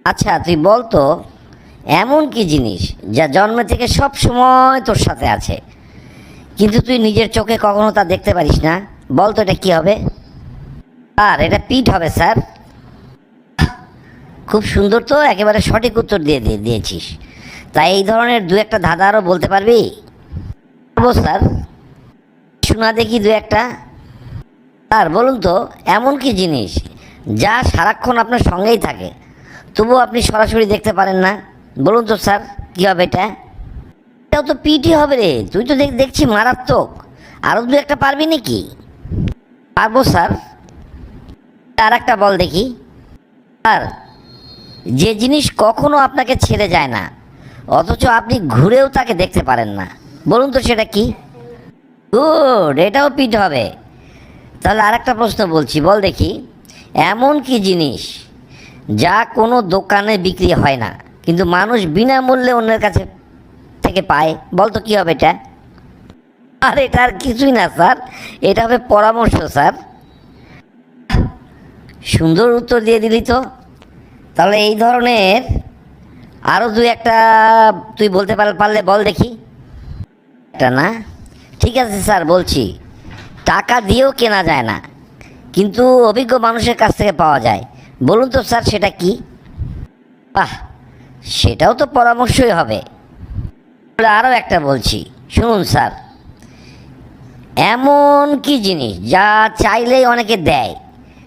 আচ্ছা তুই বল তো, এমন কি জিনিস যা জন্ম থেকে সব সময় তোর সাথে আছে, কিন্তু তুই নিজের চোখে কখনো তা দেখতে পারিস না? বল তো এটা কি হবে? আর এটা পিঠ হবে স্যার। খুব সুন্দর, তো একেবারে সঠিক উত্তর দিয়েছিস। তাই এই ধরনের দু একটা ধাঁধা আরও বলতে পারবি? পারবো স্যার। শোনা দেখি দু একটা। স্যার বলুন তো, এমন কি জিনিস যা সারাক্ষণ আপনার সঙ্গেই থাকে, তবুও আপনি সরাসরি দেখতে পারেন না? বলুন তো স্যার, কী হবে এটা? এটাও তো পিটি হবে রে, তুই তো দেখছি মারাত্মক। আরও দু একটা পারবি নাকি? পারবো স্যার। আর একটা বল দেখি। স্যার, যে জিনিস কখনো আপনাকে ছেড়ে যায় না, অথচ আপনি ঘুরেও তাকে দেখতে পারেন না, বলুন তো সেটা কি? গুড, এটাও পিট হবে। তাহলে আরেকটা প্রশ্ন বলছি, বল দেখি। এমন কি জিনিস যা কোনো দোকানে বিক্রি হয় না, কিন্তু মানুষ বিনামূল্যে অন্যের কাছে থেকে পায়? বল তো কী হবে এটা? আর এটা আর কিছুই না স্যার, এটা হবে পরামর্শ স্যার। সুন্দর উত্তর দিয়ে দিলি তো। তাহলে এই ধরনের আরও দু একটা তুই বলতে পারলে বল দেখি। এটা না, ঠিক আছে স্যার বলছি। টাকা দিয়েও কেনা যায় না, কিন্তু অভিজ্ঞ মানুষের কাছ থেকে পাওয়া যায়। বলুন তো স্যার সেটা কি? বাহ, সেটাও তো পরামর্শই হবে। আরও একটা বলছি, শুনুন স্যার। এমন কি জিনিস যা চাইলেই অনেকে দেয়,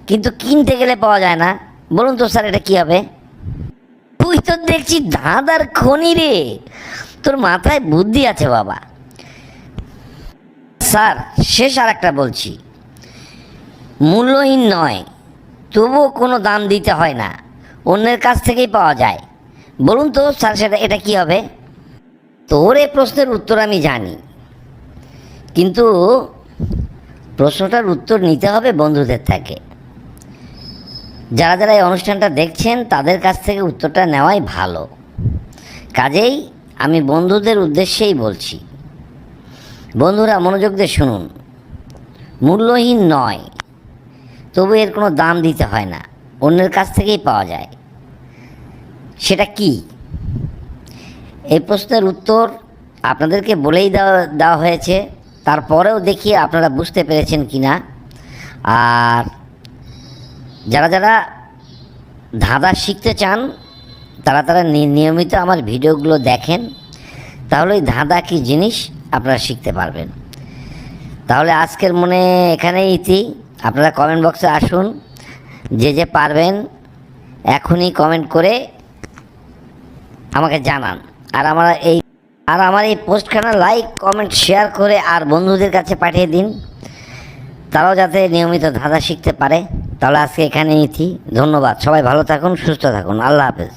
কিন্তু কিনতে গেলে পাওয়া যায় না? বলুন তো স্যার এটা কি হবে? তুই তো দেখছি ধাঁধার খনি রে, তোর মাথায় বুদ্ধি আছে বাবা। স্যার শেষ আর একটা বলছি। মূল্যহীন নয়, তবুও কোনো দাম দিতে হয় না, অন্যের কাছ থেকেই পাওয়া যায়। বলুন তো স্যার এটা কি হবে? তোর এই প্রশ্নের উত্তর আমি জানি, কিন্তু প্রশ্নটার উত্তর নিতে হবে বন্ধুদের থেকে। যারা যারা এই অনুষ্ঠানটা দেখছেন তাদের কাছ থেকে উত্তরটা নেওয়াই ভালো। কাজেই আমি বন্ধুদের উদ্দেশ্যেই বলছি, বন্ধুরা মনোযোগ দিয়ে শুনুন। মূল্যহীন নয়, তবু এর কোনো দাম দিতে হয় না, অন্যের কাছ থেকেই পাওয়া যায়। সেটা কি? এই প্রশ্নের উত্তর আপনাদেরকে বলেই দেওয়া হয়েছে, তারপরেও দেখি আপনারা বুঝতে পেরেছেন কি না। আর যারা যারা ধাঁধা শিখতে চান তারা তারা নিয়মিত আমার ভিডিওগুলো দেখেন, তাহলে ওই ধাঁধা কী জিনিস আপনারা শিখতে পারবেন। তাহলে আজকের মনে এখানেই ইতি। আপনারা কমেন্ট বক্সে আসুন, যে যে পারবেন এখনই কমেন্ট করে আমাকে জানান। আর আমার এই পোস্টখানা লাইক কমেন্ট শেয়ার করে আর বন্ধুদের কাছে পাঠিয়ে দিন, তারাও যাতে নিয়মিত ধাঁধা শিখতে পারে। তাহলে আজকে এখানেই ইতি। ধন্যবাদ, সবাই ভালো থাকুন, সুস্থ থাকুন, আল্লাহ হাফেজ।